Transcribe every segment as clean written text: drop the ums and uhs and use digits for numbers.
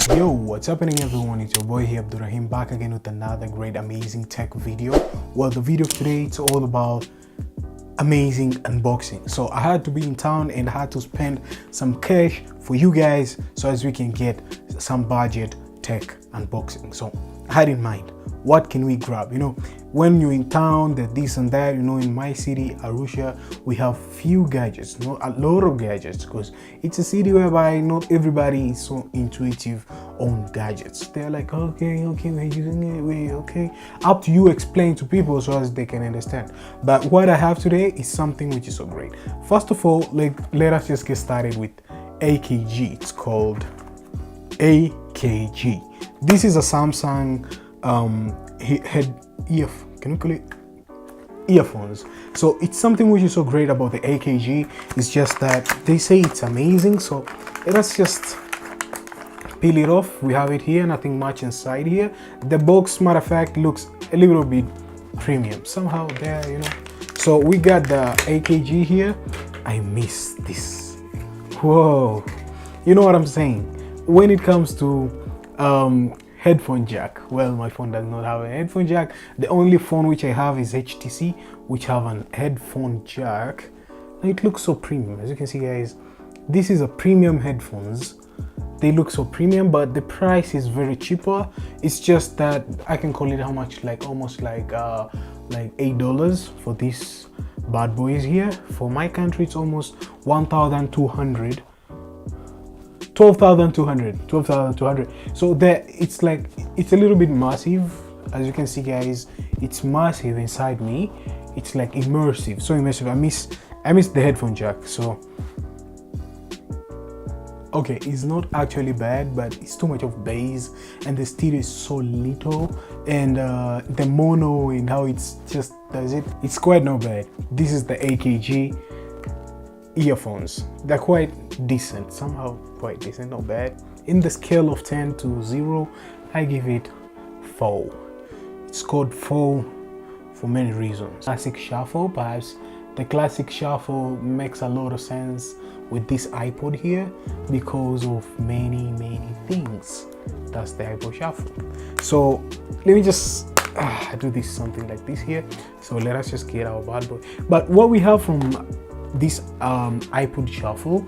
Yo, what's happening everyone? It's your boy here Abdurrahim, back again with another great amazing tech video. Well, the video of today, it's all about amazing unboxing. So I had to be in town and had to spend some cash for you guys so as we can get some budget tech unboxing. So I had in mind, what can we grab? You know, when you're in town, that this and that, you know, in my city, Arusha, we have few gadgets, not a lot of gadgets, because it's a city whereby not everybody is so intuitive on gadgets. They're like, okay, we're using it, okay. Up to you explain to people so as they can understand. But what I have today is something which is so great. First of all, let us just get started with AKG. It's called AKG. This is a Samsung earphones. So it's something which is so great about the AKG. It's just that they say it's amazing. So let us just peel it off. We have it here, nothing much inside here. The box, matter of fact, looks a little bit premium somehow there, you know. So we got the AKG here. I miss this. Whoa, you know what I'm saying? When it comes to headphone jack, well, my phone does not have a headphone jack. The only phone which I have is HTC, which have an headphone jack. It looks so premium, as you can see, guys. This is a premium headphones. They look so premium, but the price is very cheaper. It's just that I can call it how much, like almost like $8 for these bad boys here. For my country, it's almost 1,200. 12,200. So there, it's like, it's a little bit massive. As you can see, guys, it's massive inside me. It's like immersive, so immersive. I miss the headphone jack. So okay, it's not actually bad, but it's too much of bass and the stereo is so little, and the mono and how it's just does it, it's quite not bad. This is the AKG earphones. They're quite decent, somehow quite decent, not bad. In the scale of 10 to 0, I give it 4. It's called 4 for many reasons. Classic shuffle, perhaps the classic shuffle makes a lot of sense with this iPod here because of many things. That's the iPod shuffle. So let me just do this, something like this here. So let us just get our bad boy. But what we have from this iPod shuffle,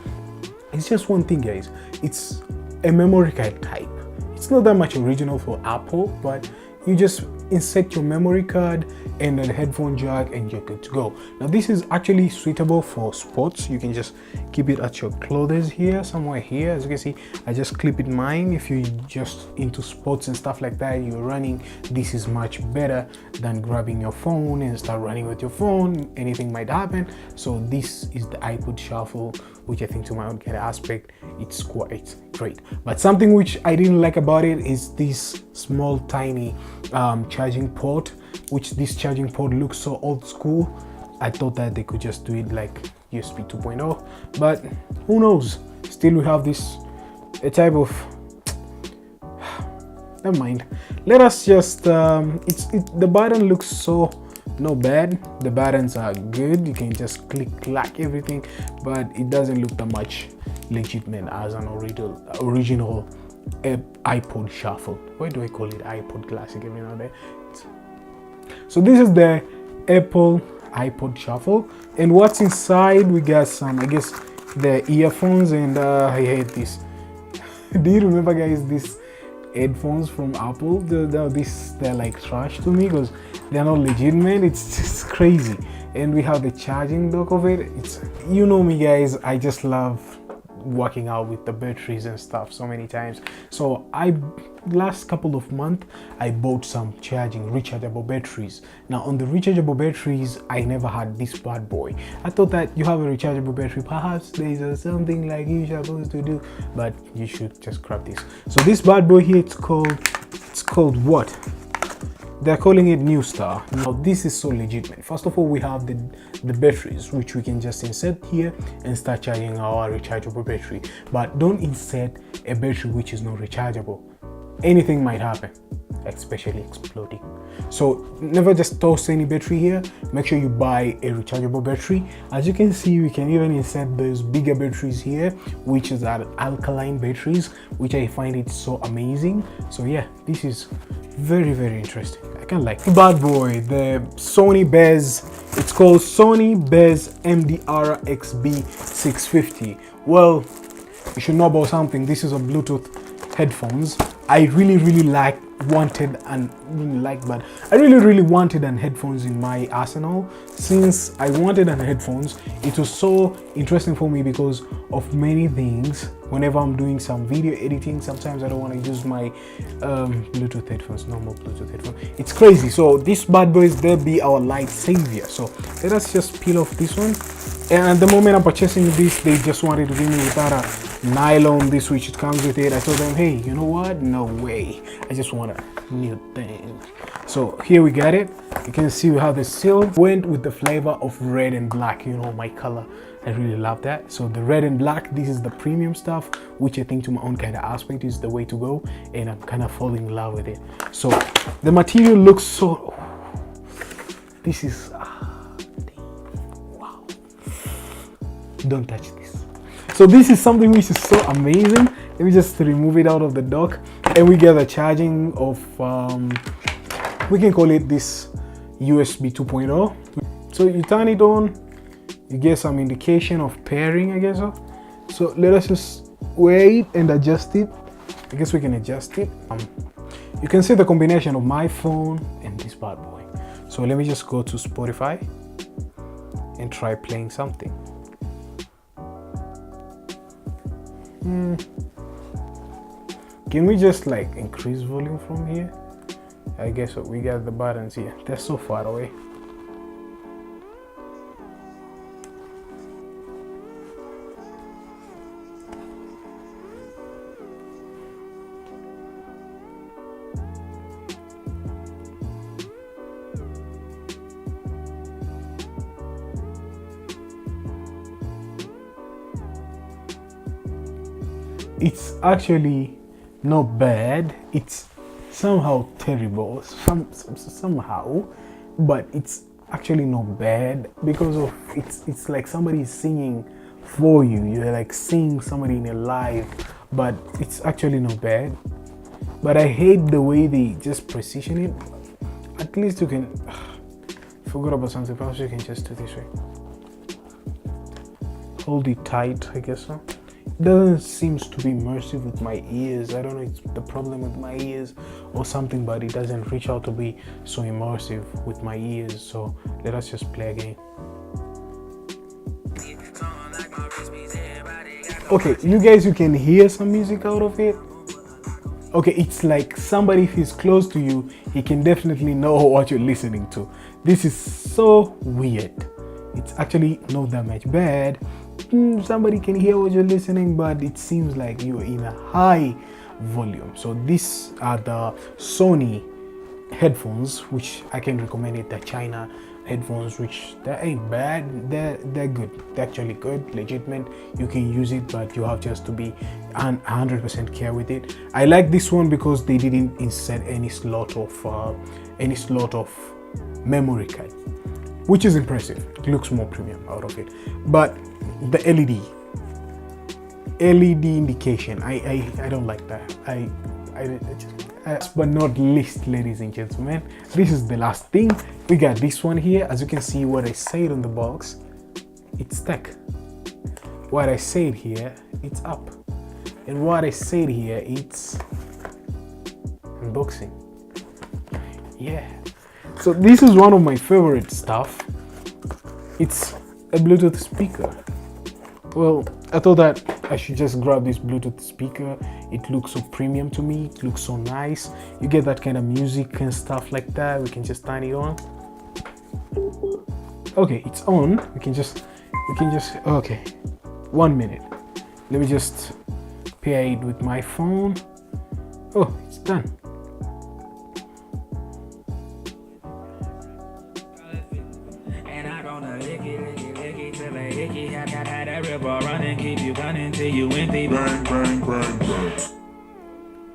it's just one thing, guys. It's a memory card type. It's not that much original for Apple, but you just insert your memory card and a headphone jack and you're good to go. Now this is actually suitable for sports. You can just keep it at your clothes here, somewhere here. As you can see, I just clip it mine. If you're just into sports and stuff like that, you're running, this is much better than grabbing your phone and start running with your phone. Anything might happen. So this is the iPod shuffle, which I think to my own kind of aspect, it's quite great. But something which I didn't like about it is this small tiny charging port, which this charging port looks so old school. I thought that they could just do it like USB 2.0, but who knows. Still we have this a type of never mind. Let us just the button looks so not bad. The buttons are good. You can just clack everything, but it doesn't look that much legitimate as an original iPod shuffle. Why do I call it iPod Classic every now and then? So this is the Apple iPod shuffle, and what's inside, we got some, I guess, the earphones, and I hate this. Do you remember, guys, these headphones from Apple? They're like trash to me because they're not legitimate. It's just crazy. And we have the charging dock of it. It's, you know me, guys, I just love working out with the batteries and stuff so many times. So last couple of months I bought some rechargeable batteries. Now on the rechargeable batteries, I never had this bad boy. I thought that you have a rechargeable battery, perhaps there's something like you're supposed to do, but you should just grab this. So this bad boy here, it's called what? They're calling it New Star. Now this is so legitimate. First of all, we have the batteries, which we can just insert here and start charging our rechargeable battery. But don't insert a battery which is not rechargeable. Anything might happen. especially exploding. So never just toss any battery here. Make sure you buy a rechargeable battery. As you can see, we can even insert those bigger batteries here, which is our alkaline batteries, which I find it so amazing. So yeah, this is very, very interesting. I can like bad boy, the Sony Bez. It's called Sony Bez MDR XB650. Well, you should know about something. This is a Bluetooth headphones. I really wanted an headphones in my arsenal. Since I wanted an headphones, it was so interesting for me because of many things. Whenever I'm doing some video editing, sometimes I don't want to use my Bluetooth headphones, normal Bluetooth headphones. It's crazy. So this bad boy is there be our light savior. So let us just peel off this one. And at the moment I'm purchasing this, they just wanted to give me without a nylon, this which it comes with it. I told them, hey, you know what? No way. I just want a new thing. So here we got it. You can see how the seal went with the flavor of red and black. You know, my color. I really love that. So the red and black, this is the premium stuff, which I think to my own kind of aspect is the way to go. And I'm kind of falling in love with it. So the material looks so, this is, wow. Don't touch this. So this is something which is so amazing. Let me just remove it out of the dock, and we get the charging of we can call it this USB 2.0. So you turn it on, you get some indication of pairing, I guess so let us just wait and adjust it. I guess we can adjust it. You can see the combination of my phone and this bad boy. So let me just go to Spotify and try playing something. Can we just like increase volume from here? I guess so. We got the buttons here. They're so far away. It's actually not bad. It's somehow terrible, somehow, but it's actually not bad because of it's like somebody singing for you. You're like seeing somebody in your life, but it's actually not bad. But I hate the way they just precision it. At least you can forgot about something. Perhaps you can just do this way. Hold it tight, I guess so. It doesn't seem to be immersive with my ears. I don't know if it's the problem with my ears or something, but it doesn't reach out to be so immersive with my ears. So let us just play again. Okay, you guys, you can hear some music out of it. Okay, it's like somebody, if he's close to you, he can definitely know what you're listening to. This is so weird. It's actually not that much bad. Somebody can hear what you're listening, but it seems like you're in a high volume. So these are the Sony headphones, which I can recommend it. The China headphones, which they ain't bad. They're good. They're actually good, legitimate. You can use it, but you have just to be 100% care with it. I like this one because they didn't insert any slot of memory card, which is impressive. It looks more premium out of it. But the LED indication, I don't like that. I just, last but not least, ladies and gentlemen, this is the last thing. We got this one here. As you can see, what I said on the box, it's stuck. What I said here, it's up. And what I said here, it's unboxing. Yeah. So this is one of my favorite stuff. It's a Bluetooth speaker. Well, I thought that I should just grab this Bluetooth speaker. It looks so premium to me. It looks so nice. You get that kind of music and stuff like that. We can just turn it on. Okay, it's on. We can just, okay. 1 minute. Let me just pair it with my phone. Oh, it's done.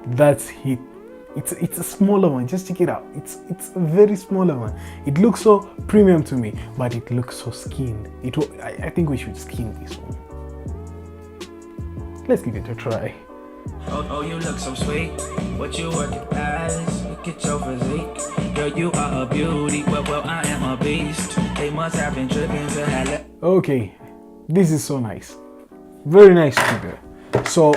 That's it. It's a smaller one. Just check it out. It's a very smaller one. It looks so premium to me, but it looks so skinned. I think we should skin this one. Let's give it a try. Oh, you look so sweet. What you working as? Look at your physique. Girl, you are a beauty. Well, I am a beast. They must have been tripping to hell. Okay, this is so nice. Very nice figure. So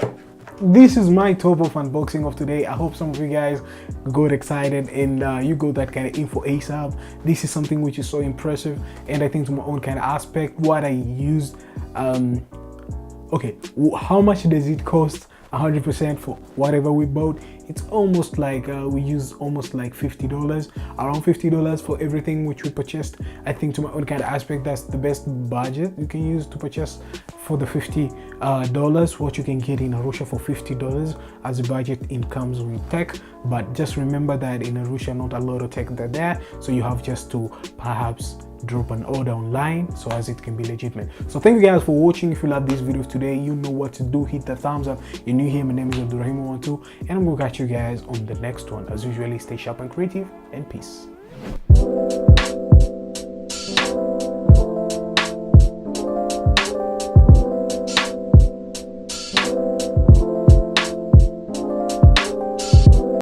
this is my top of unboxing of today. I hope some of you guys got excited and you got that kind of info ASAP. This is something which is so impressive, and I think to my own kind of aspect, what I used. Okay, how much does it cost? 100% for whatever we bought. It's almost like we used almost like $50, around $50 for everything which we purchased. I think to my own kind of aspect, that's the best budget you can use to purchase for the $50 what you can get in Arusha for $50 as a budget. It comes with tech, but just remember that in Arusha not a lot of tech are there, so you have just to perhaps drop an order online so as it can be legitimate. So thank you guys for watching. If you love this video today, you know what to do. Hit the thumbs up. You're new here, my name is Abdurrahim12, and I'm gonna catch you guys on the next one. As usually, stay sharp and creative, and peace.